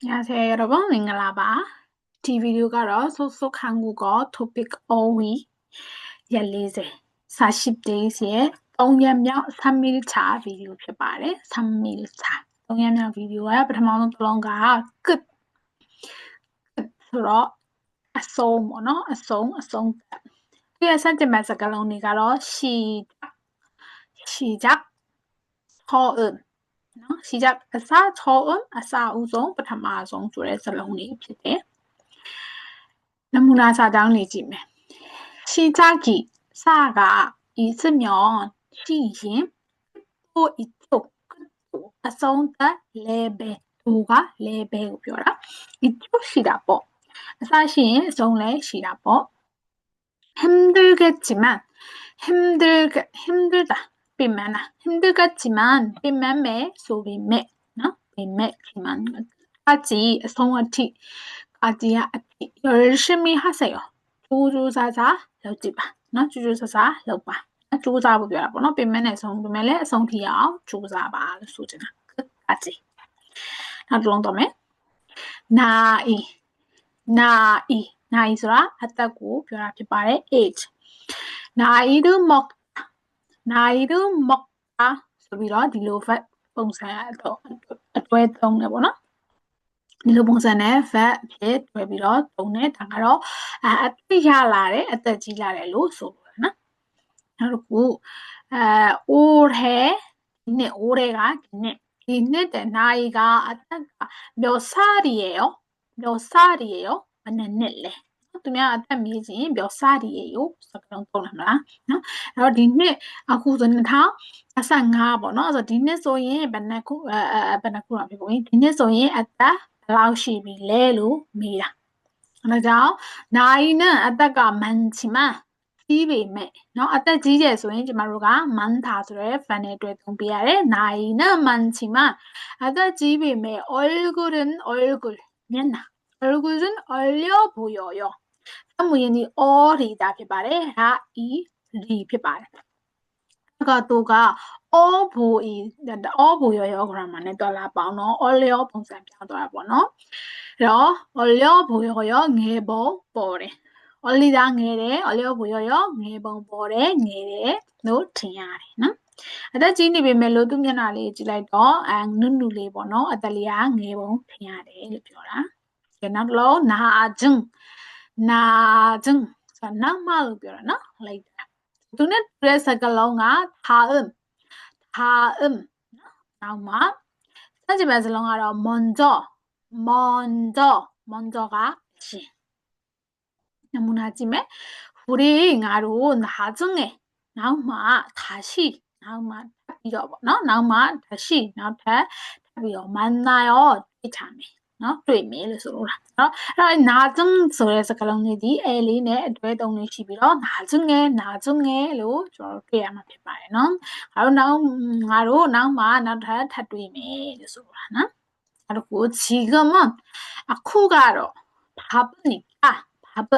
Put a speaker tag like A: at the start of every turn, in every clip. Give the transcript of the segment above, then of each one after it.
A: 안녕하세요, 여러분. 밍글라바. 이 비디오가 속속 한국어 토픽 5위 14, 40days의 동양명 3일차 비디오ဖြစ်ပါတယ်. 3일차. 동양명 비디오의 ပထမဆုံးတစ်လုံးက 끝. 끝. ဆိုတော့ အဆုံးပေါ့နော် အဆုံး끝. သူရဲ့စัจจิမဲ့စကားလုံးတွေကတော့ 시작, 처음, 시작, 아사, 처음, 아사, 우송, ပထမဆုံး ဆိုတဲ့ စကားလုံးတွေဖြစ်တယ်. 너무나 사장이지매. 시작이 사가 있으면 시인 또 이쪽 끝도 아성다 레베 도가 레베 표라 이쪽 시라고 사실 송래 시라고 힘들겠지만 힘들다 삐매나 힘들겠지만 삐매매 소비매 삐매지만 까지 송어티 까지야 열심히 하세요. 조조사사လုပ်ကြည့်ပါ 조조사사 လုပ်ပါ 조사ဖို့ ပြောတာပေါ့နော် ပြင်မဲ့နဲ့ ဆုံးပြင်မဲ့လည်း အဆုံးထိအောင် 조사ပါလို့ ဆိုချင်တာ 끝까지 နောက်တစ်လုံးတော့မယ် 나이ဆိုတာ အသက်ကို ပြောတာဖြစ်ပါတယ် age 나이를 먹다 ဆိုပြီးတော့ ဒီလို verb ပုံစံအတွဲသုံးတယ်ပေါ့နော် ဒီလိုပုံစံနဲ့ verb အဖြစ်တွဲပြီးတော့သုံးတယ် ဒါကတော့ အသက်ရလာတယ် အသက်ကြီးလာတယ်လို့ ဆိုလိုတာနော် နောက်တစ်ခု 올해 올해가ဒီနှစ်တဲ့ 나이가အသက်က 몇 살이에요? 몇 살이에요? ဘယ်နှစ်လဲ သူများအသက်မေးရင် 몇 살이에요? စကားလုံးသုံးတယ်မလား နော် အဲ့တော့ ဒီနှစ် အခုဆို 2025 ပေါ့နော် အဲ့တော့ ဒီနှစ်ဆိုရင် ဘယ်နှစ်ခုဖြစ်ကုန်ပြီ ဒီနှစ်ဆိုရင် အသက် ဘယ်လောက်ရှိပြီလဲလို့ မေးတာ ဒါကြောင့် 나이는 အသက်က 많지만 ကြီးပေမဲ့ နော် အသက်ကြီးတယ်ဆိုရင် ကျမတို့က 많다 ဆိုတဲ့ verb နဲ့ တွဲသုံးပေးရတယ် 나이는 많지만 အသက်ကြီးပေမဲ့ 얼굴 မျက်နှာ 얼굴은 얼려 보여요 အမွေးနီ 어리다 ဖြစ်ပါတယ် 리 ဖြစ်ပါတယ် 그러니까 보여요 grammar နဲ့ တွက်လာပါအောင်နော် 얼려 ပုံစံပြောင်းသွားတာပေါ့နော် 그래서 얼려 보여요 ငယ်ပုံ ပေါ်တယ် 얼리다 ငယ်တယ် 얼려 보여요 ငယ်ပုံ ပေါ်တယ် ငယ်တယ် လို့ ထင်ရတယ်နော် အသက်ကြီးနေပေမဲ့လို့ သူ့မျက်နှာလေးကြည့်လိုက်တော့ နုနုလေးပေါ့နော် အသက်လေးက ငယ်ပုံ ထင်ရတယ်လို့ ပြောတာ နောက်တစ်လုံး 나중 ဆိုတာ နောက်မှလို့ ပြောတာနော် later သူနဲ့တူတဲ့ စကားလုံးက 다음 နောက်မှ စัจจิမဲ့စကားလုံးကတော့ 먼저가 အရင် 너무나ကြည့်မယ် 우리 나로 나중에 နောက်မှ 다시 နောက်မှထပ်ပြီးတော့ပေါ့နော် နောက်မှ 다시 နောက်ထပ်ထပ်ပြီးတော့ 만나요 တွေ့မယ်လို့ ဆိုလိုတာ အဲ့တော့ 나중 ဆိုတဲ့ စကားလုံးလေးဒီ လေးနဲ့ အတွဲသုံးလေးရှိပြီးတော့ 나중에 လို့ ကျွန်တော်တို့ တွေ့ရမှာဖြစ်ပါတယ်နော် ငါတို့နောက်မှ နောက်ထပ်ထပ်တွေ့မယ်လို့ ဆိုတာနော် နောက်တစ်ခု 지금은 အခုကတော့ 바쁘니까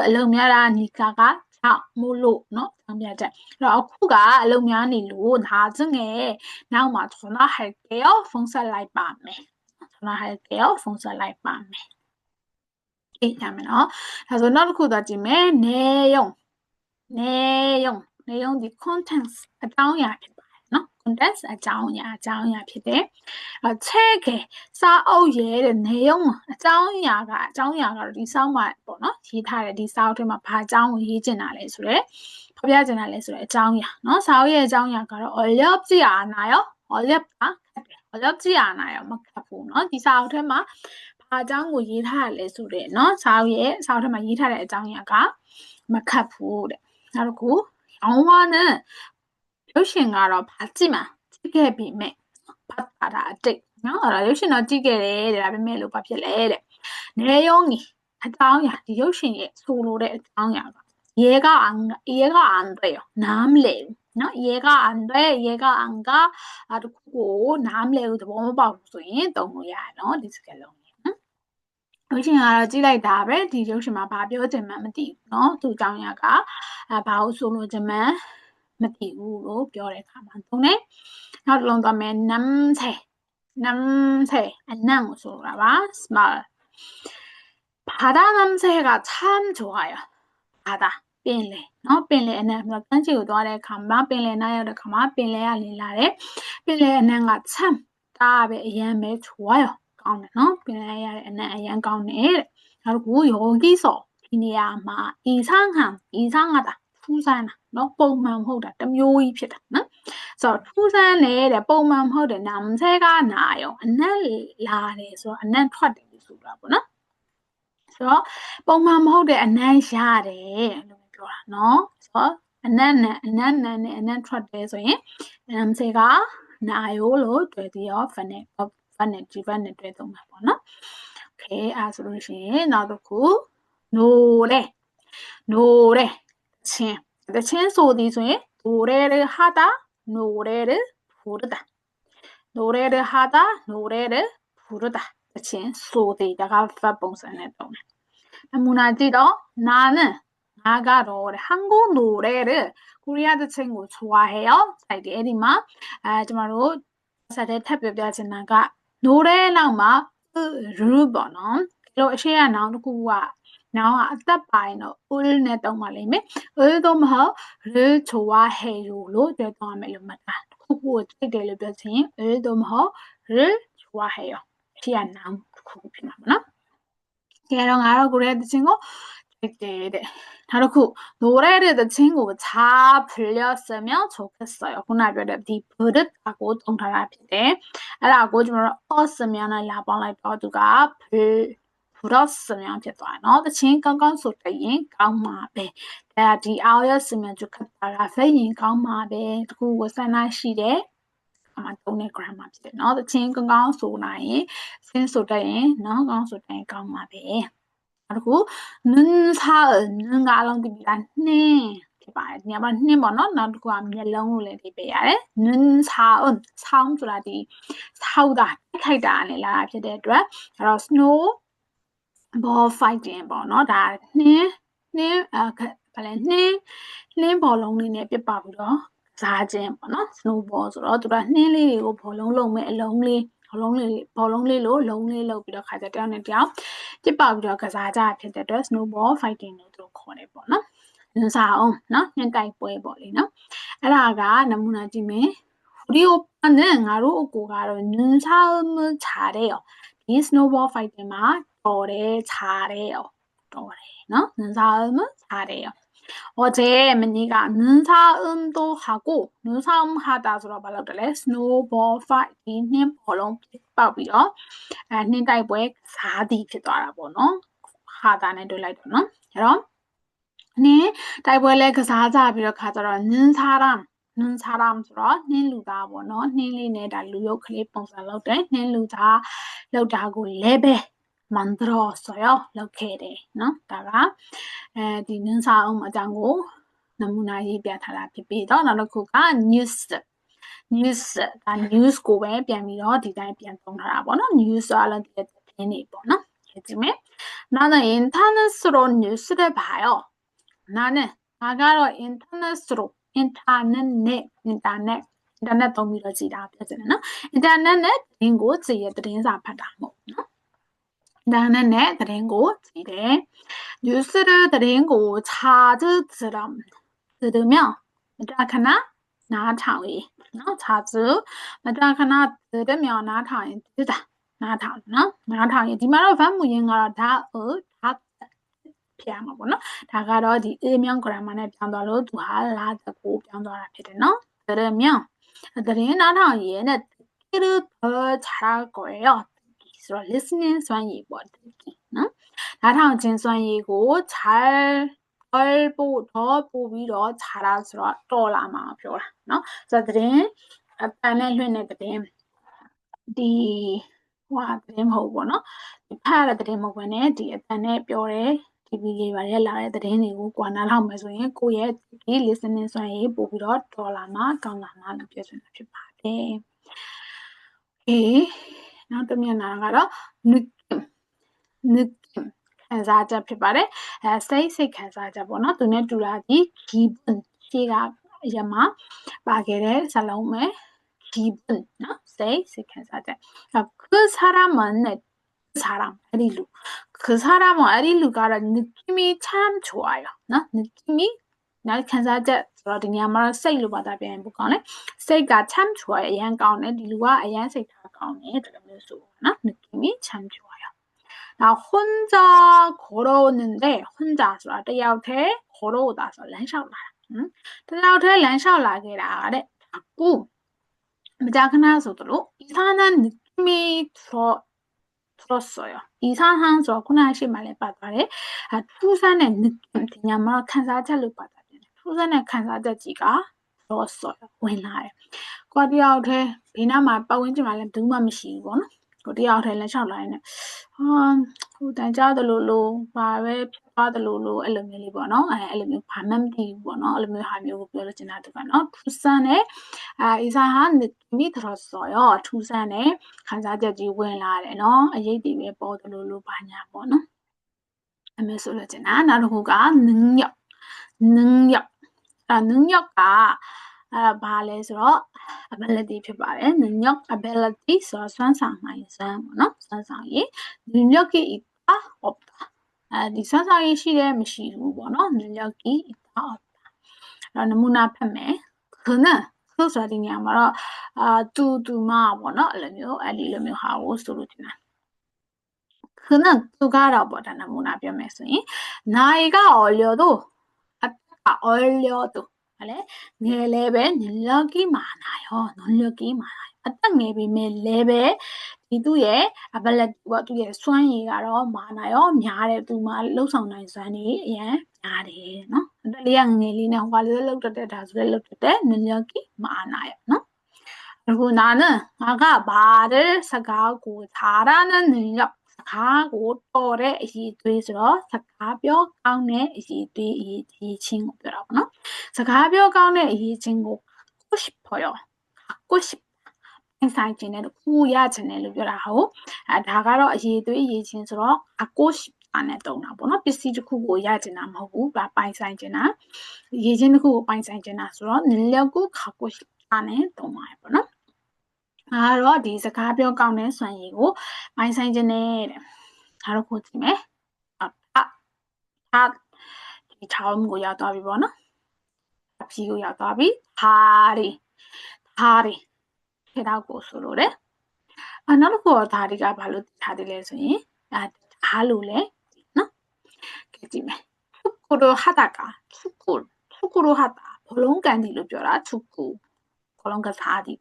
A: အလုပ်များတာ니까가 ကြောင့်မို့လို့ နော် ကြောင့်ပြချက် အဲ့တော့ အခုက အလုပ်များနေလို့ 나중에 နောက်မှ 전화할게요 ဖုန်းဆက်လိုက်ပါမယ် 전화할게요 ဖုန်းဆက်လိုက်ပါမယ် 다음에는 နောက်တစ်ခုတော့ကြည့်မယ် 내용ဒီ contents အကြောင်းအရာဖြစ်ပါတယ်နော် contents အကြောင်းအရာဖြစ်တယ် 책의 사옥의 내용 အကြောင်းအရာကတော့ ဒီ စာအုပ်မှာပေါ့နော် ရေးထားတယ် ဒီ စာအုပ်ထဲမှာ ဘာအကြောင်းကိုရေးချင်တာလဲဆိုတဲ့ ဖော်ပြချင်တာလဲဆိုတဲ့ အကြောင်းအရာ နော် စာအုပ်ရဲ့ အကြောင်းအရာကတော့ 어렵지 않아요? 어렵다, 어렵지 않아요, မခက်ဘူး နော် ဒီ စာအုပ်ထဲမှာ ဘာအကြောင်းကိုရေးထားရလဲဆိုတဲ့ နော် စာအုပ်ထဲမှာ ရေးထားတဲ့အကြောင်းအရာက မခက်ဘူးတဲ့ နောက်တစ်ခု 영화는 ရုပ်ရှင်ကတော့ 봤지만 ကြည့်ခဲ့ပေမဲ့ 봤다 အတိတ် နော် အဲ့တော့ ရုပ်ရှင်တော့ကြည့်ခဲ့တယ်တဲ့ ဒါပေမဲ့လို့ ဘာဖြစ်လဲတဲ့ 내용이 အကြောင်းအရာ ဒီ ရုပ်ရှင်ရဲ့ ဆိုလိုတဲ့အကြောင်းအရာက 이해가 안 돼요. နားမလည်ဘူး နော် 이해가 안 돼, 이해가 안 가, တစ်ခုကို နားမလည်ဘူး သဘောမပေါက်ဘူးဆိုရင် သုံးလို့ရတယ် နော် ဒီစကားလုံး ရုပ်ရှင်ကတော့ ကြည့်လိုက်တာပဲ ဒီ ရုပ်ရှင်မှာ ဘာပြောချင်မှန်းမသိဘူး နော် သူ့အကြောင်းအရာက ဘာကိုဆိုလိုချင်မှန်းမသိဘူးလို့ ပြောတဲ့အခါမှာသုံးတယ် နောက်တစ်လုံးသွားမယ် 냄새 냄새, 안녕 소라봐. smell. 바다 냄새가 참 좋아요. 바다, 빈레. 빈레 안녕. 딴지고 도와래 감마 빈레 나요래 감마 빈레 알리라래. 빈레 안녕가 참 다베 이해매 좋아요. 가운데 빈레 안녕 아양 가운데. 그리고 여기서 이 내야마 이상하다. 투사나. 뽕만 호다. 땀요이 피다. 투사네 뽕만 호다. 남새가 나요. 안날라래서 안날ထွက်တယ်ဆိုတာပေါ့နော်ဆိုတော့ပုံမှန်မဟုတ်တဲ့အနံ့ရတယ်လို့ပြောတာနော်ဆိုတော့အနံ့နဲ့အနံ့ထွက်တယ်ဆိုရင်namseကနာယောလို့တွေ့ပြီးတော့ verb နဲ့တွေ့သုံးမှာပေါ့နော် okay အဲ့ဆိုလို့ရှိရင်နောက်တစ်ခု노래ချင်းဆိုသည်ဆိုရင်노래를 하다 노래를 부르다 노래를 하다 노래를 부르다ချင်းဆိုသည်ဒါက verb ပုံစံနဲ့သုံးတယ်နမူနာကြည့်တော့나가로 한국 노래를 코리아드 친구 좋아해요. 자, 이게 에리마 정말로 사대 탭뼈뼈지나가 노래랑마 르버너 로 시야 나오는 구와 나와 아따빠이노 울네 동말이메 을돔허를 좋아해요로 되동하면 맞다. 구구 되게 뼈진 을돔허를 좋아해요. 시야 나오는 구구 피나구나. 걔랑 알아 코리아드 친구 네. 다르고 노래를 친구 잘 불렸으면 좋겠어요. 그날별에 디 부르다고 동달아피대. 라고 좀 얻으면 라방라이 버두가 불었으면 좋겠어요. 친 건건 소리인 강마배. 디 아였으면 좋겠다. 페인 강마배. 그거 사나시래. 아마 동네 그라마피대. 친 건건 소나이 센소다인 너건 소다인 강마배. 그리고 눈사은 눈가 알롱디비라 네 봐요. 그냥 네 번호 나도 암열롱을 해봐야 눈사은 사음 소라디 사우다 타이다 아니라ဖြစ်တဲ့အတွက် 그래서 snow ball fighting ပေါ့နော် ဒါနှင်းဘောလုံးလေးနဲ့ပြစ်ပါပြီးတော့ကစားခြင်းပေါ့နော် snowball ဆိုတော့သူကနှင်းလေးတွေကိုဘောလုံးလုံးမဲ့အလုံးလေးဘောလုံးလေးလို့လုံးလေးလုပ်ပြီးတော့ခါကြတယောက်နဲ့တယောက်ပြစ်ပါပြီးတော့ကစားကြဖြစ်တဲ့အတွက် snowball fighting လို့သူတို့ခေါ်တယ်ပေါ့နော်။눈 싸움နော်ညှင်တိုက်ပွဲပေါ့လေနော်။အဲ့ဒါကနမူနာကြည့်မယ်။우리 오빠는ငါတို့အကိုကတော့눈 싸움을 잘해요. 이 snowball fighting မှာတော်တယ်잘해요.တော်တယ်နော်눈 싸움을 잘해요. 어제 민니가 눈싸움도 하고 눈싸움 하다ဆိုတော့ဘာလုပ်တယ်လဲ snowball fight ဒီနှင်းဘောလုံးပောက်ပြီးတော့နှင်းတိုက်ပွဲစားသည်ဖြစ်သွားတာပေါ့နော်ဟာတာနဲ့တွေ့လိုက်တော့နော်အဲ့တော့နှင်းတိုက်ပွဲလဲကစားကြပြီးတော့ခါကြတော့눈사람ဆိုတော့နှင်းလူသားပေါ့နော်နှင်းလေးနဲ့ဒါလူရုပ်ကလေးပုံစံလုပ်တယ်နှင်းလူသားလောက်တာကိုလဲပဲ만들었어요. 이렇게 နော်ဒါကဒီနင်းစာအုံးအကြောင်းကိုနမူနာရေးပြထားတာဖြစ်ပြီးတော့နောက်တစ်ခုက news ဒါ news ကိုပဲပြန်ပြီးတော့ဒီတိုင်းပြန်သုံးထားတာပေါ့နော် news ဆိုတော့ဒီသတင်းတွေပေါ့နော်ကြည့်မယ်나는 인터넷으로 뉴스를 봐요. 나ကတော့ 인터넷으로 인터넷သုံးပြီးတော့ကြည့်တာဖြစ်တယ်နော် 인터넷နဲ့သတင်းကိုကြည့်ရသတင်းစာဖတ်တာမဟုတ်နော်나는 내 드랭고 지래 뉴스를 드랭고 자주 들으며 마다카나 나타위 자주 마다카나 들으며 나타위 뜨다 나타위 디마로 반무인가 다 피하면 뭐노 다가로 디 의명 그라마네 변도로 두할 라고 변도라 피르노 들으며 들으면 나타위에는 듣기를 더 잘할 거예요. listening စွမ်းရည်ပေါ့နော်နားထောင်ခြင်းစွမ်းရည်ကို덜ပို့ပြီးတော့ခြားတာဆိုတော့တော်လာမှာပြောတာနော်ဆိုတော့သတင်းအပန်နဲ့လွှင့်တဲ့သတင်းဒီသတင်းမဟုတ်ဘူးပေါ့နော်ဒီဖတ်ရတဲ့သတင်းမဟုတ်ဘဲနဲ့ဒီအပန်နဲ့ပြောတဲ့ TV လေးပါရဲ့လာတဲ့သတင်းတွေကိုကိုယ်နားထောင်မယ်ဆိုရင်ကိုယ့်ရဲ့ဒီ listening စွမ်းရည်ပို့ပြီးတော့တော်လာမှာကောင်းလာမှာလို့ပြောချင်တာဖြစ်ပါတယ်နောက်တစ်မျက်နှာကတော့ 느낌ခံစားချက်ဖြစ်ပါတယ်စိတ်ခံစားချက်ပေါ့နော်သူနဲ့တူတာဒီ 기분 ရှိကအရာမှာပါခဲ့တဲ့ဇာတ်လုံးပဲ 기분, say, 생각하자. 그 사람은 그 사람, 아리루. 그 사람은 아리루가라는 느낌이 참 좋아요. 느낌이 날 간사자 그러더니야말로 세이로 받아변 보거네. 세이가 참 좋아요. 아양 가운데 리루가 아양 세이가 가운데 들으면서 느낌이 참 좋아요. 나 혼자 걸어오는데 혼자ဆိုတာတယောက်တည်းခေါ်တော့တာဆိုလမ်းလျှောက်လာတာတယောက်တည်းလမ်းလျှောက်လာခဲ့တာတဲ့အခုမကြာခဏဆိုတော့이상한 느낌이 들었어요. 이상한ဆိုခုနရှိမှလည်းပတ်သွားတယ်ထူးဆန်းတဲ့ 느낌 ဒီညမှာခံစားချက်လို့ပတ်သွားတယ်ထူးဆန်းတဲ့ခံစားချက်ကြီးက들었어요. ဝင်လာတယ်ကိုတယောက်တည်းဘေးနားမှာပတ်ဝန်းကျင်မှာလည်းဘူးမှမရှိဘူးပေါ့နော်ကိုတယောက်တည်းလမ်းလျှောက်လာရင်ဟိုတန်ကြတယ်လို့ဘာပဲဖြစ်သွားတယ်လို့အဲ့လိုမျိုးလေးပေါ့နော်အဲ့လိုမျိုးဘာမှမသိဘူးပေါ့နော်အဲ့လိုမျိုးဟာမျိုးကိုပြောလို့ချင်တာတူကနော်ထူးဆန်းတဲ့이상한 느낌이 들었어요.ထူးဆန်းတဲ့ခံစားချက်ကြီးဝင်လာတယ်နော်အရေးတွေပဲပေါ်တယ်လို့ဘာညာပေါ့နော်အမျိုးဆိုလို့ချင်တာနောက်တစ်ခုက능력가ဘာလဲဆိုတော့ ability ဖြစ်ပါတယ်능력 ability ဆိုတော့စွမ်းဆောင်နိုင်စွမ်းပေါ့နော်စွမ်းဆောင်ရည် 능력이 있다 없다ဒီစွမ်းဆောင်ရည်ရှိတယ်မရှိဘူးပေါ့နော် 능력이 있다 없다 အဲ့တော့နမူနာဖတ်မယ်그는 그ဆိုတဲ့နေရာမှာတော့သူမပေါ့နော်အဲ့လိုမျိုးဟာကိုဆိုလို့တင်တာ그는သူကတော့ပေါ့ဒါနမူနာပြောမယ်ဆိုရင်나이가 어려도 아까 어려도 그래 내레벨 능력이 많아요. 어떤 맵이면 레벨 이두에 아발레티와 두에 수완이가 많아요. 냐래 두마 lok상나인 수완이 예 냐래 너 리양 내리네 화를 lok때 다수를 lok때 능력이 많아요. 너 그리고 나는 아가 말을 사가고 잘하는 능력 사가고 또래 이들서 사가벼 가운데 이들 이 친구들하고 너 사가벼 가운데 이 친구 갖고 싶어요. 갖고 싶다. 행사진에는 구야진에는 별하고 다가로 이들 이 친구로 갖고 싶다네 또나 보나 비슷히 구고 야진아 뭐고 바이사이진아 예진 구고 바이사이진아 서로 늘려고 갖고 싶다네 또나요 보나အားတော့ဒီစကားပြောကောင်းတဲ့စွမ်းရည်ကိုပိုင်ဆိုင်ခြင်းနဲ့တဲ့အားတော့ကိုကြည့်မယ်ဒီချောင်းကိုရောက်သွားပြီပေါ့နော်အဖြီကိုရောက်သွားပြီဟာရီခေတော့ကိုဆိုလို့တဲ့နောက်တစ်ခုတော့ဒါတွေကဘာလို့ထားတယ်လဲဆိုရင်ဒါလို့လဲနော်ကြည့်မယ်축구를 하다가 축구를 하다 볼롱간디လို့ပြောတာ축구 볼롱간 사디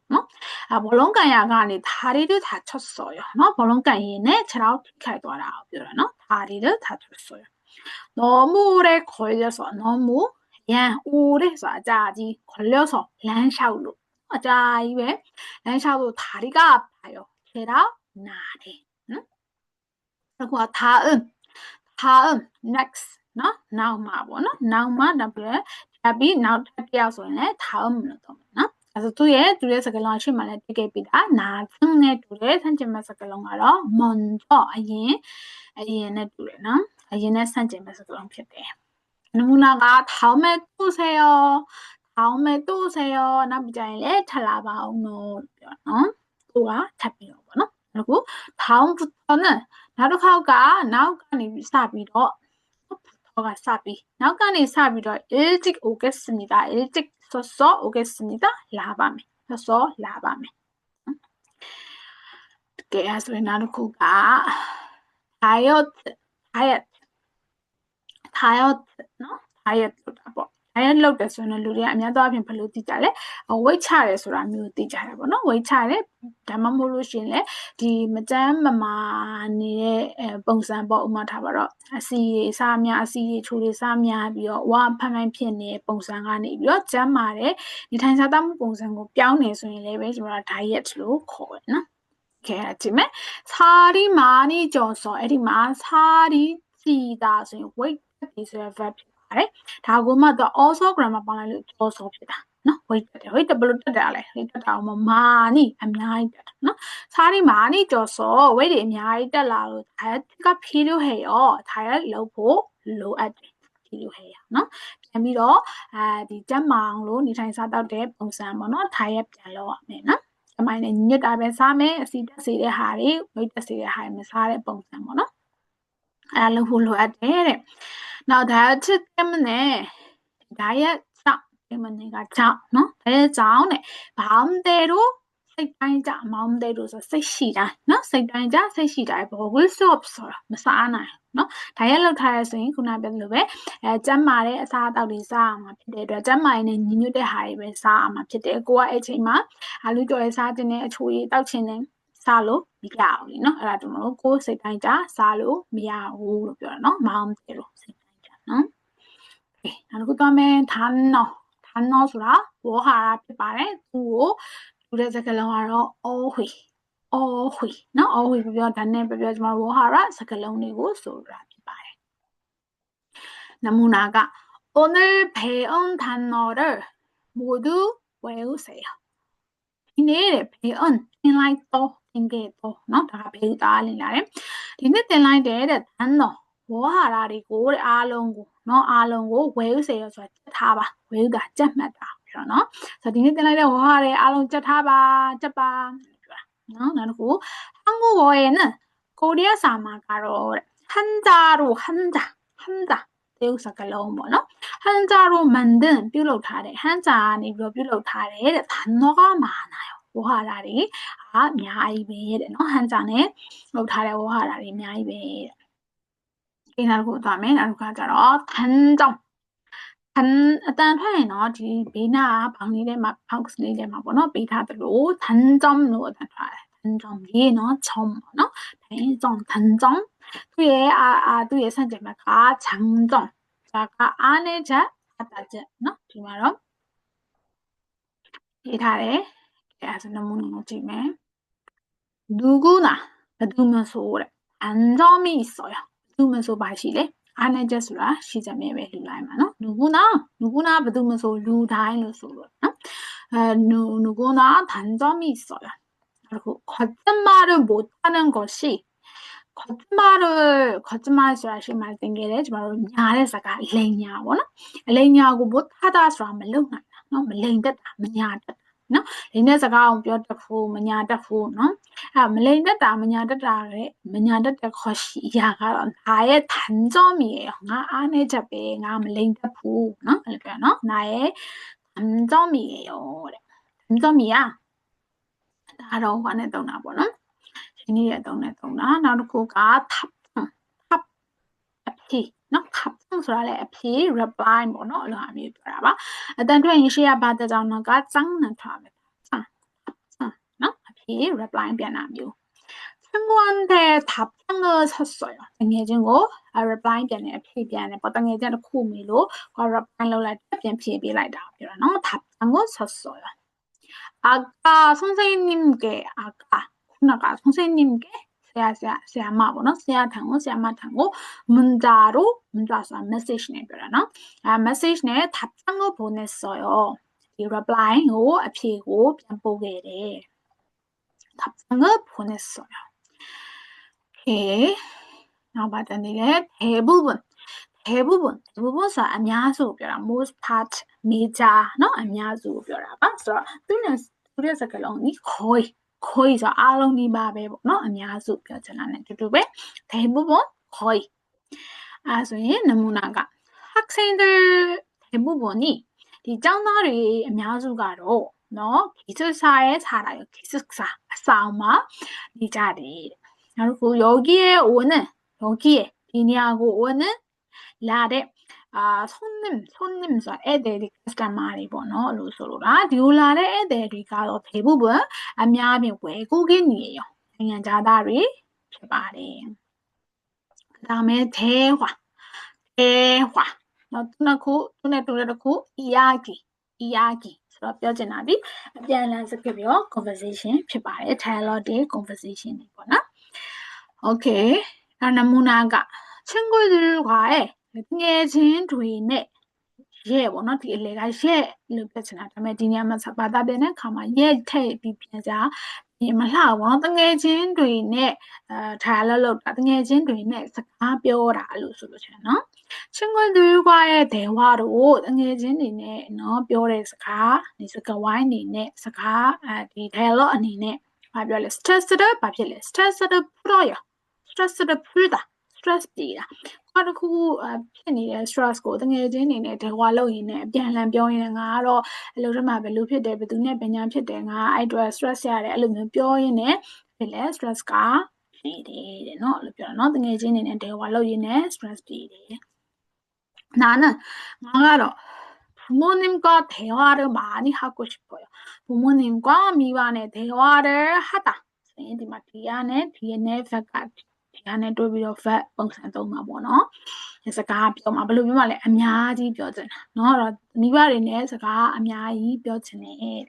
A: 볼롱간야가니 다리를 다쳤어요. 볼롱간이네 차라고 픽해둬라ပြောတာ 다리를 다쳤어요. 너무 오래 걸려서 너무 오래 아자지 걸려서 란샤우로 아자이왜 란샤우로 다리가 아파요. 제라 나래 그리고 다음 next 나우마 뭐나 나우마 나브레 답이 나우 답이야 소리네 다음으로 또 그래서 둘의 서글랑 실만에 되게비다 나중에 둘의 산점의 서글랑 알아 먼저 아이네 둘에는 아이네 산점의 서글랑ဖြစ်တယ် 누나가 다음에 또 오세요 나비자일에 잘라봐오노 또가 잡히는 거나 그리고 다음부터는 나우간이 사비로 부터가 사비 나우간이 사비로 일찍 오겠습니다 일찍 써서 오겠습니다. 라밤에 써서 라밤에 그래서 나누고가 다이어트 뭐 다이어트လုပ်တယ်ဆိုရင်လူတွေကအများသောအားဖြင့်ဘယ်လိုသိကြလဲweight ချတယ်ဆိုတာမျိုးသိကြတယ်ပေါ့နော် weight ချတယ်ဒါမှမဟုတ်လို့ရှိရင်လေဒီမကျန်းမမာနေတဲ့ပုံစံပေါ့ဥမာထားပါတော့အစီစားများအစီချိုးတွေစားများပြီးတော့ဝါဖန်ဖန်ဖြစ်နေတဲ့ပုံစံကနေပြီးတော့ကျန်းမာတဲ့ဒီထိုင်စားသောက်မှုပုံစံကိုပြောင်းနေဆိုရင်လည်းပဲကျွန်တော် diet လို့ခေါ်တယ်နော်ကဲကြည့်မယ်살이 많이 쪄서အဲ့ဒီမှာ살이 찌다ဆိုရင် weight ဒီဆိုရ verbဒါကိုမှတော့ also grammar ပေါင်းလိုက်လို့ also ဖြစ်တာနော် weight ဘယ်လိုတက်တာလဲ weight တက်တာအောင်မာနီအများကြီးတက်တာနော် 살이 많이 쪄서 weight တွေအများကြီးတက်လာလို့ diet가 필요해요 diet လုပ်ဖို့လိုအပ်တယ် 필요해요နော်ပြန်ပြီးတော့ဒီကျန်းမာအောင်လို့နေထိုင်စားသောက်တဲ့ပုံစံပေါ့နော် diet ပြန်လုပ်ရမယ်နော် ကျမနဲ့ညစ်တာပဲစားမယ်အစီတက်စေတဲ့ဟာတွေဝိတ်တက်စေတဲ့ဟာတွေမစားတဲ့ပုံစံပေါ့နော်အဲ့ဒါလုပ်ဖို့လိုအပ်တယ်တဲ့နောက်ဒါချက်တမနဲ့ဒါရဲ့ကြောင့်ဒီမနေ့ကကြောင့်နော်ဒါရဲ့ကြောင့်တဲ့ဘာမှမတဲ့တော့စိတ်တိုင်းကြမောင်းတဲ့လို့ဆိုစိတ်ရှိတိုင်းနော်စိတ်တိုင်းကြစိတ်ရှိတိုင်းဘောဝစ်ဆော့ဆိုတာမစားနိုင်နော်ဒါရက်လောက်ထားရဆိုရင်ခုနပြောသလိုပဲကျန်းမာတဲ့အစားအသောက်တွေစားအောင်မှာဖြစ်တဲ့အတွက်ကျန်းမာရေးနဲ့ညီညွတ်တဲ့ဟာတွေပဲစားအောင်မှာဖြစ်တယ်ကိုကအဲ့ချိန်မှာအာလူကြော်ရစားတင်တဲ့အချိုးကြီးတောက်ချင်တယ်စားလို့မရဘူးလीเนาะအဲ့ဒါတို့မလို့ကိုယ်စိတ်တိုင်းကြစားလို့မရဘူးလို့ပြောတာเนาะမောင်းတယ်လို့စိတ်တိုင်းကြเนาะโอเคနောက်တစ်ခုသွားမယ်ဌာနဆိုတာဝေါ်ဟာရဖြစ်ပါတယ်သူ့ကိုသူတဲ့စကားလုံးကတော့အော်ဝေเนาะအော်ဝေပြောဒါနဲ့ပြောကျွန်တော်ဝေါ်ဟာရစကားလုံးတွေကိုဆိုတာဖြစ်ပါတယ်နမူနာက오늘 배운 단어를 모두 외우세요. 이နေ့배운သင်လိုက်တော့သင်ခဲ့တော့เนาะဒါက배우다လင်းလာတယ်ဒီနေ့သင်လိုက်တဲ့단어ဝေါ်ဟာရတွေကိုတဲ့အားလုံးကိုเนาะအားလုံးကို외우세요ဆိုတာကြက်ထားပါ외우다ကြက်မှတ်တာပြောเนาะဆိုတော့ဒီနေ့သင်လိုက်တဲ့ဝေါ်ဟာရအားလုံးကြက်ထားပါကြက်ပါပြောတာเนาะနောက်တစ်ခု한국어에는 코리아 사마ကတော့한자로 한자တရုတ်စကားလုံးပေါ့နော်한자로 만든ပြုလုပ်ထားတဲ့한자ကနေပြီးတော့ပြုလုပ်ထားတဲ့단어가 많아요ဝေါ်ဟာရတွေအများကြီးပဲတဲ့နော်한자နဲ့လုပ်ထားတဲ့ဝေါ်ဟာရတွေအများကြီးပဲတဲ့ဒီနောက်တစ်ခုသွားမယ်နောက်တစ်ခါကျတော့단점အတန်ထွက်ရင်တော့ဒီဘေးနာဘောင်လေးထဲမှာ box လေးထဲမှာပေါ့နော်ပေးထားသလို단점လို့အတန်ထွက်တယ်단점ရေးနော်점ပေါ့နော်단점သူ့ရဲ့ဆန့်ကျင်ဘက်က장점ဒါကအားနည်းချက်အတချက်နော်ဒီမှာတော့ရေးထားတယ်အဲဒါနမူနာကိုကြည့်မယ်누구나ဘယ်သူမှဆိုတဲ့단점이 있어요ဘယ်သူမှဆိုပါရှိလေအားနည်းချက်ဆိုတာရှိချက်မြဲပဲလူတိုင်းမှာနော်누구나ဘယ်သူမှဆိုလူတိုင်းလို့ဆိုလို့နော်누구나 단점이 있어요 그리고 거짓말을 못하는 것이 거짓말ဆိုတာရှိမှသင်ခဲ့တယ်ကျမတို့ညာတဲ့စကားလိန်ညာပေါ့နော်အလိန်ညာကို못하다ဆိုတာမလုံနိုင်တာနော်မလိန်တတ်တာမညာတတ်တာနော်လိန်တဲ့စကားအောင်ပြောတတ်ဖို့မညာတတ်ဖို့နော်မလိန်တတ်တာမညာတတ်တာလေမညာတတ်တဲ့ခေါ်ရှိအရာကတော့ငါရဲ့단점이에요ငါအားနေချက်ပဲငါမလိန်တတ်ဘူးနော်အဲ့လိုပြောနော်나의 단점이에요တဲ့단점이야ဒါတော့ဘာနဲ့တုံးတာပေါ့နော်ဒီနေ့ရဲ့တုံးနဲ့တုံးတာနောက်တစ်ခုက탑အဖြေနော်탑ဆိုတာလည်းအဖြေ reply ပေါ့နော်အဲ့လိုအမျိုးပြောတာပါအတန်ထွက်ရင်ရှေ့ကဘာတဲ့ကြောင့်တော့က짱နဲ့ထားမယ်짱နော်အဖြေ reply ပြန်တာမျိုး친구한테 답장을 샀어요. 당해진고 reply ပြန်တယ်အဖြေပြန်တယ်ပေါ့တငယ်ချင်းတစ်ခုမီလို့ reply လုပ်လိုက်ပြန်ဖြေပေးလိုက်တာပြောတာနော်답장을 샀어요. 아까 선생님께 아까ခုနက 선생님께ဆရာမပေါ့နော်ဆရာမထံကို문자ဆိုတာ message နဲ့ပြောတာနော်message နဲ့ 답장을 보냈어요. 이 reply ကိုအဖြေကိုပြန်ပို့ခဲ့တယ် 답장을 보냈어요. 오케이.နောက်ပါတန်နေတယ်대부분ဆိုတာအများစုကိုပြောတာ most part major เนาะအများစုကိုပြောတာပါဆိုတော့သူရဲ့စကားလုံးကြီး거의ဆိုတာအားလုံးဒီပါပဲပေါ့เนาะအများစုပြောချင်တာ ਨੇ တူတူပဲ 대부분 거의 အဲဆိုရင်နမူနာက 학생들 대부분이ဒီကျောင်းသားတွေအများစုကတော့နော်기숙사에 살아요. 기숙사အဆောင်မှာနေကြတယ်နောက်တစ်ခု여기에 오는 여기에 디니하고 오는 라데 손님ဆိုတာဧည့်သည်တွေ customer တွေပေါ့နော်လို့ဆိုလိုတာဒီလိုလာတဲ့ဧည့်သည်တွေကတော့ 대부분အများအပြား외국인이에요.နိုင်ငံခြားသားတွေဖြစ်ပါတယ်그다음에 대화နောက်တစ်ခုသူနဲ့တူတဲ့တစ်ခု 이야기ဆိုတော့ပြောချင်တာဒီအပြန်အလှန်စကားပြော conversation ဖြစ်ပါတယ် dialogue တွေ conversation တွေပေါ့နော် okay နမူနာက 친구들과의ငယ်ချင်းတွေနဲ့ရဲ့ပေါ့နော်ဒီအလေကရဲ့လို့ပြောချင်တာဒါပေမဲ့ဒီနေရာမှာဘာသာပြန်တဲ့အခါမှာရဲ့ထည့်ပြီးပြန်ကြ မလှဘူးเนาะတငယ်ချင်းတွေနဲ့dialogue လုပ်တာတငယ်ချင်းတွေနဲ့စကားပြောတာအဲ့လိုဆိုလို့ရှိရင်เนาะ친구들과의 대화로တငယ်ချင်းတွေနဲ့เนาะပြောတဲ့စကားဒီစကားဝိုင်းနေနဲ့စကားဒီ dialogue အနေနဲ့ဘာပြောလဲ stressed ဘာဖြစ်လဲ stressed 풀어요 stressed 풀다 stress ပြေတာဘာတစ်ခုဖြစ်နေတဲ့ stress ကိုတငယ်ချင်းတွေနဲ့ dialogue လုပ်ရင်းနဲ့အပြန်အလှန်ပြောရင်းနဲ့ငါကတော့အလုပ်ထဲမှာဘယ်လိုဖြစ်တယ်ဘယ်သူနဲ့ပညာဖြစ်တယ်ငါအဲ့အတွက် stress ရတယ်အဲ့လိုမျိုးပြောရင်းနဲ့ဖြစ်လဲ stress ကပြေတယ်တဲ့เนาะအဲ့လိုပြောတာเนาะတငယ်ချင်းတွေနဲ့ dialogue လုပ်ရင်းနဲ့ stress ပြေတယ်나는 나가러 부모님과 대화를 많이 하고 싶어요. 부모님과 미완의 대화를 하다.ဒီမှာ 뒤안에 뒤에네 팩가 뒤안에 또ပြီးတော့ fact ပုံစံသုံးမှာပေါ့နော်။စကားပြောမှာဘယ်လိုပြောမှလဲအများကြီးပြောချင်တာနော်။အဲ့တော့မိဘတွေနဲ့စကားအများကြီးပြောချင်တယ်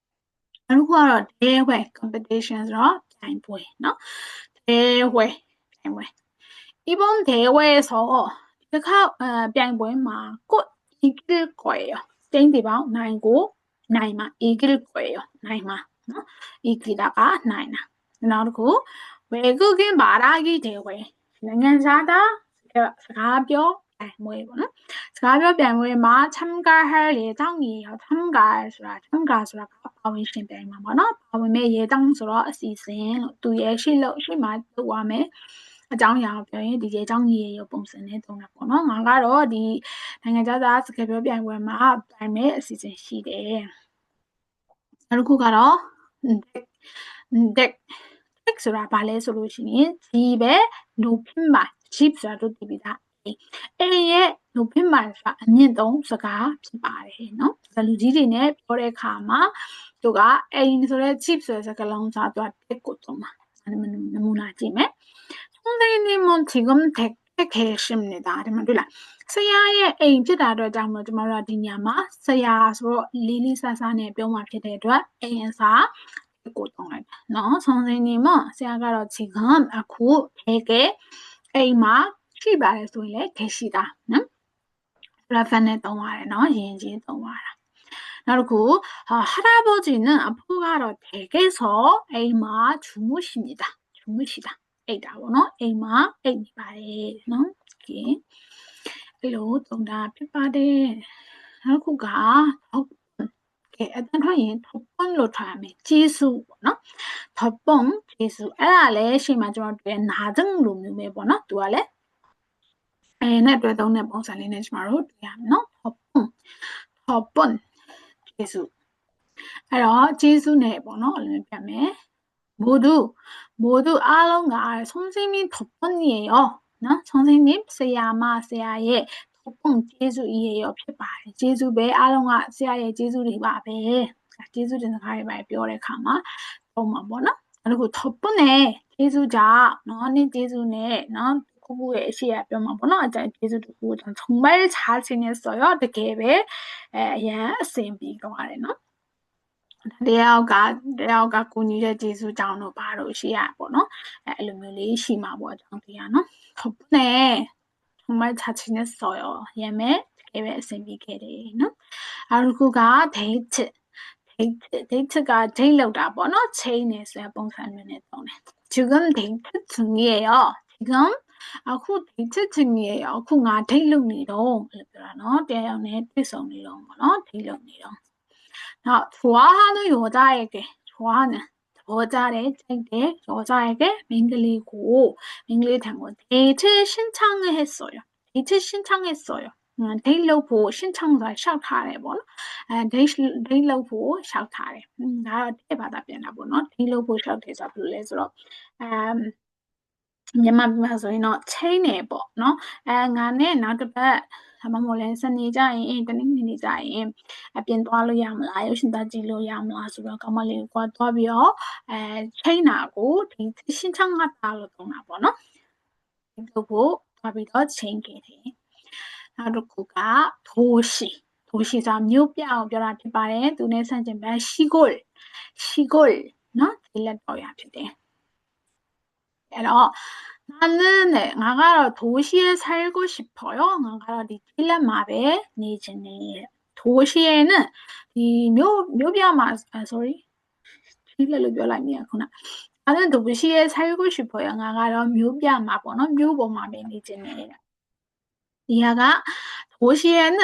A: ။အခုကတော့ 대회 competition ဆိုတော့ပြိုင်ပွဲနော်။대회ပြိုင်ပွဲ이번 대회에서ဒီတစ်ခါပြိုင်ပွဲမှာကို이길 거예요. 땡디방 나이고 나이마 이길 거예요. 나이마 이기다가 나이나. 그리고 외국인 말하기 대회.နိုင်ငံ사다စကားပြောပြိုင်ပွဲပေါ့နော်.စကားပြောပြိုင်ပွဲမှာ 참가할 예정이에요. 참가ဆိုတာပါဝင်ရှင်ပြိုင်မှာပေါ့နော်. ပါဝင်မဲ့ 예정 ဆိုတော့အစီအစဉ်လို့ သူရဲ့ရှေ့မှာလုပ်ရမယ်. အကြောင်းအရာကိုပြောရင်ဒီ예정이에요ပုံစံနဲ့သုံးတာပေါ့နော်ငါကတော့ဒီနိုင်ငံခြားသားစကားပြောပြိုင်ပွဲမှာပြိုင်မဲ့အစီအစဉ်ရှိတယ်နောက်တစ်ခုကတော့ deck ဆိုတာဘာလဲဆိုလို့ရှိရင်집의 높임말 집ဆိုတာတို့သိပြီလားအဲ့ရဲ့ 높임말ဆိုတာအမြင့်ဆုံးစကားဖြစ်ပါတယ်เนาะလူကြီးတွေနဲ့ပြောတဲ့အခါမှာသူကအိမ်ဆိုတဲ့ 집ဆိုတဲ့စကားလုံးစားသူက deck ကိုသုံးတာနမူနာကြည့်မယ် 선생님은 지금 댁에 계십니다. 그러면 둘라ဆရာရဲ့အိမ်ဖြစ်တာအတွက်ကြောင့်မလို့ကျွန်တော်တို့ဒီညမှာဆရာဆိုတော့လေးလေးဆဆနဲ့ပြောမှဖြစ်တဲ့အတွက်အိမ်အစားကိုသုံးလိုက်တာเนาะ 선생님은ဆရာကတော့ 지금 အခု댁에အိမ်မှာရှိပါတယ်ဆိုရင်လည်း 계시다เนาะ reference နဲ့သုံးရတယ်เนาะယဉ်ကျေးသုံးရတာနောက်တစ်ခု할아버지는 아프가로 댁에서အိမ်မှာ 주무시다အိတ်တာပေါ့နော်အိမ်မှာအိတ်နေပါတယ်နော်โอเคအဲ့လိုသုံးတာဖြစ်ပါတယ်နောက်တစ်ခုကဟုတ်ကဲအတန်းထွက်ရင်ထပ်ပွန်းလို့ထားရမယ်ကျေးဇူးပေါ့နော်ထပ်ပွန်းကျေးဇူးအဲ့ဒါလည်းရှေ့မှာကျွန်တော်တွေ့နာကျင်လိုမျိုးပဲပေါ့နော်သူကလည်းနဲ့တွေ့သုံးတဲ့ပုံစံလေးနဲ့ကျွန်တော်တို့တွေ့ရမယ်နော်ထပ်ပွန်းကျေးဇူးအဲ့တော့ကျေးဇူးနဲ့ပေါ့နော်အဲ့လိုပြမယ်모두အားလုံးက 선생님 덕분이에요. နော် 선생님ဆရာရဲ့ 덕분ကျေးဇူး이에요ဖြစ်ပါတယ်ကျေးဇူးပဲအားလုံးကဆရာရဲ့ကျေးဇူးတွေပါပဲကျေးဇူးတင်စကားတွေပါပြောတဲ့အခါမှာပုံမှာပေါ့နော်အဲ့ဒါကို 덕분에ကျေးဇူးကြောင့်နော်နေ့ကျေးဇူးနဲ့နော်ခုခုရဲ့အရှိရပြောမှာပေါ့နော်အကြိုက်ကျေးဇူးတခုကို정말 잘 지냈어요တကယ်ပဲအရန်အဆင်ပြေသွားတယ်နော်တယောက်ကကိုကြီးတဲ့ကျေးဇူးကြောင့်တော့ဘာလို့ရှိရပေါ့နော်အဲ့လိုမျိုးလေးရှိမှာပေါ့အကြောင်းတရားနော်ဟုတ်နဲ့정말 잘 지냈어요 예매တကယ်ပဲအဆင်ပြေခဲ့တယ်နော်နောက်တစ်ခုက date가 date လောက်တာပေါ့နော် chain နဲ့ဆိုတဲ့ပုံစံမျိုးနဲ့သုံးတယ် 지금 date 중이에요 지금အခု date 중이에요အခုငါ date လုပ်နေတော့အဲ့လိုပြောတာနော်တရားရောက်နဲ့တွေ့ဆုံနေတော့ပေါ့နော် date လုပ်နေတော့좋아하는 여자에게 좋아하는 여자를 짤때 여자에게 맹글리고 맹글리 단거 데이트 신청을 했어요. 데이트 신청했어요. 데이트로 신청을 샤우트하래 뭐노? 데이트로 샤우트하래. 나 대받아 변나 뭐노? 데이트로 샤우트해서 불러서မြန်မာဆိုရင်တော့ chain နေပေါ့เนาะငါနဲ့နောက်တစ်ပတ်ဒါမှမဟုတ်လဲစနေကြရင်တနင်္ဂနွေနေ့ကြရင်အပြင်သွားလို့ရမလားရုပ်ရှင်သားကြည့်လို့ရမလားဆိုတော့ကောင်းမလေးကိုသွားပြီးတော့chain နာကိုဒီရှင်းချငါတာလို့သုံးတာပေါ့เนาะဒီလိုကိုသွားပြီးတော့ chain ခဲ့တယ်နောက်တစ်ခုက도시ဆိုတာမြို့ပြအောင်ပြောတာဖြစ်ပါတယ်သူနဲ့ဆန့်ကျင်ဘက် 시골เนาะဒီလက်တော်ရဖြစ်တယ်အဲ့တော့나가로 도시에 살고 싶어요. 나가로 이 딜레마에 내지네. 도시에는 이 묘비아마 sorry. လက်လို့ပြောလိုက်မိရခုန။အဲ့ဒါတို့ရှိရဲ့ 살고 싶어요. ငါကတော့မြို့ပြမှာပေါ့နော်မြို့ပေါ်မှာပဲနေချင်တယ်တဲ့။ဒီဟာက 도시에는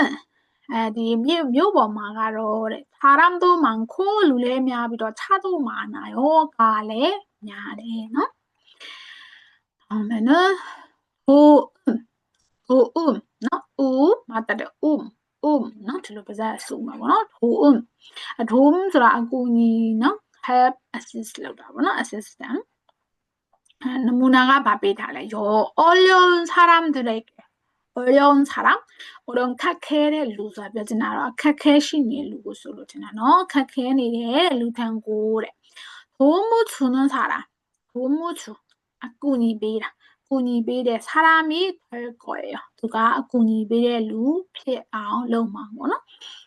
A: ဒီမြို့ပေါ်မှာကတော့တဲ့ 사람도 많고 လူလည်းများပြီးတော့ 차도 많아요. ကားလည်းများတယ်နော်။다음에는 도움နော် 맞다래နော်ဒီလိုပါးစပ်ဆိုမှာပေါ့နော် 도움ဆိုတာအကူအညီနော် help assist လောက်တာပေါ့နော် assistant 너무나가 바삐달래 요 어려운 사람들에게 어려운 사람 어려운 카케의 루사 벼지나라 카케신이 루고 솔로지나 너 카케니의 루탄고래 도무 주는 사람 도무 주 아꾸니 베이라 꾸니 베이의 사람이 될 거예요 누가 꾸니 베이의 루 피아오 로마고나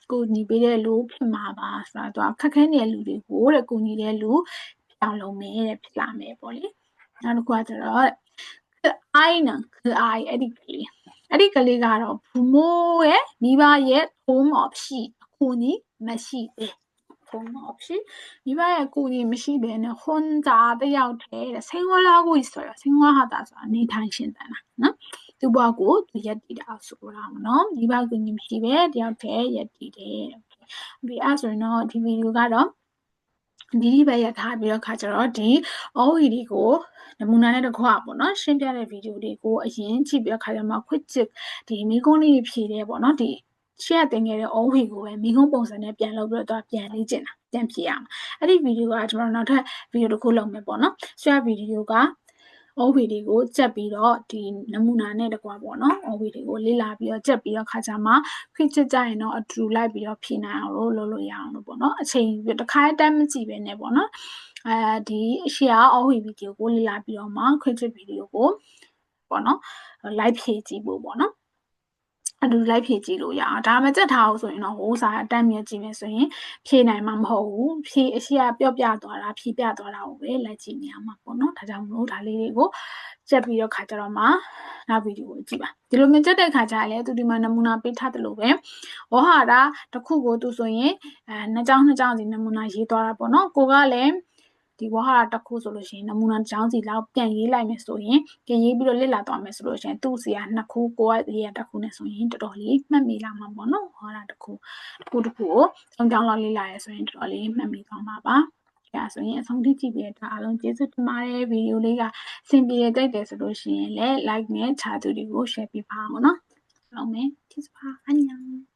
A: 꾸니 베이의 루 피마바 사도 카케니의 루리고 래 꾸니의 루 피아로메 피라메 볼리 나는 과자라 그 아이는 그 아이အဲ့ဒီကလေးကတော့ 부모의 미바의 도움 없이 군이 마시대 도움 없이 미바의 군이 마시배는 혼자 တယောက်တည်း 생활하고 있어요. 생활하다ဆိုတာနေထိုင်ရှင်သန်တာနော်သူ့ဘဝကိုသူရက်တည်တာဆိုတာနော်မိဘကူညီမရှိပဲတယောက်တည်းရက်တည်တယ်ဒီအဲ့ဆိုရင်တော့ဒီဗီဒီယိုကတော့ဒီပဲရထားပြီးတော့ခါကျတော့ဒီ OED ကိုနမူနာနဲ့တကွာပေါ့နော်ရှင်းပြတဲ့ဗီဒီယိုတွေကိုအရင်ကြည့်ပြီးတော့ခါကျမှ quick tip ဒီမိကုန်းလေးဖြည့်တယ်ပေါ့နော်ဒီရှင်းတင်ခဲ့တဲ့ OED ကိုပဲမိကုန်းပုံစံနဲ့ပြန်လုပ်ပြီးတော့ပြန်လေ့ကျင့်တာပြန်ဖြည့်ရမှာအဲ့ဒီဗီဒီယိုကကျွန်တော်နောက်ထပ်ဗီဒီယိုတစ်ခုလုပ်မယ်ပေါ့နော်ရှင်းဗီဒီယိုက OVD ကိုကြက်ပြီးတော့ဒီနမူနာနဲ့တကွာပေါ့နော် OVD ကိုလေ့လာပြီးတော့ကြက်ပြီးတော့ခါကြမှာခွင့်ချကြရင်တော့အတူလိုက်ပြီးတော့ဖြည့်နိုင်အောင်လို့လုပ်လို့ရအောင်လို့ပေါ့နော်အချိန်တစ်ခါတည်းမကြည့်ပဲနဲ့ပေါ့နော်ဒီရှေ့က OVD ဗီဒီယိုကိုလေ့လာပြီးတော့မှခွင့်ချဗီဒီယိုကိုပေါ့နော် live ဖြည့်ကြည့်ဖို့ပေါ့နော်အတူလိုက်ဖြည့်ကြည့်လို့ရအောင်ဒါမှကြက်ထားအောင်ဆိုရင်တော့ဟိုးစာအတန်းမြင်ကြည့်မယ်ဆိုရင်ဖြည့်နိုင်မှာမဟုတ်ဘူးဖြည့်အရှိကပြော့ပြသွားတာဖြည့်ပြသွားတာကိုပဲလိုက်ကြည့်နေရမှာပေါ့နော်ဒါကြောင့်မလို့ဒါလေးတွေကိုကြက်ပြီးတော့ခါကြတော့မှနောက်ဗီဒီယိုကိုကြည့်ပါဒီလိုမျိုးကြက်တဲ့ခါကျရင်လည်းသူဒီမှာနမူနာပေးထားတယ်လို့ပဲဝဟာတာတစ်ခုကိုသူဆိုရင်နှစ်ကြောင်းစီနမူနာရေးသွားတာပေါ့နော်ကိုကလည်းဒီဝါဟာတစ်ခုဆိုလို့ရှိရင်နမူနာတစ်ကြောင်းစီလောက်ပြန်ရေးလိုက်မယ်ဆိုရင်ပြန်ရေးပြီးတော့လေ့လာသွားမယ်ဆိုလို့ရှိရင်သူ့စီကနှစ်ခုကိုကရေးတစ်ခုနဲ့ဆိုရင်တော်တော်လေးမှတ်မိလာမှာပေါ့နော်ဟောတာတစ်ခုကိုသုံးကြောင်းလောက်လေ့လာရဲဆိုရင်တော်တော်လေးမှတ်မိသွားမှာပါဒါဆိုရင်အဆုံးထိကြည့်ပြီးတော့အားလုံးကျေးဇူးတင်ပါတယ်ဗီဒီယိုလေးကအဆင်ပြေကြိုက်တယ်ဆိုလို့ရှိရင်လည်း like နဲ့ share သူတွေကို share ပေးပါအောင်နော်အားလုံးပဲကျေးဇူးပါ안녕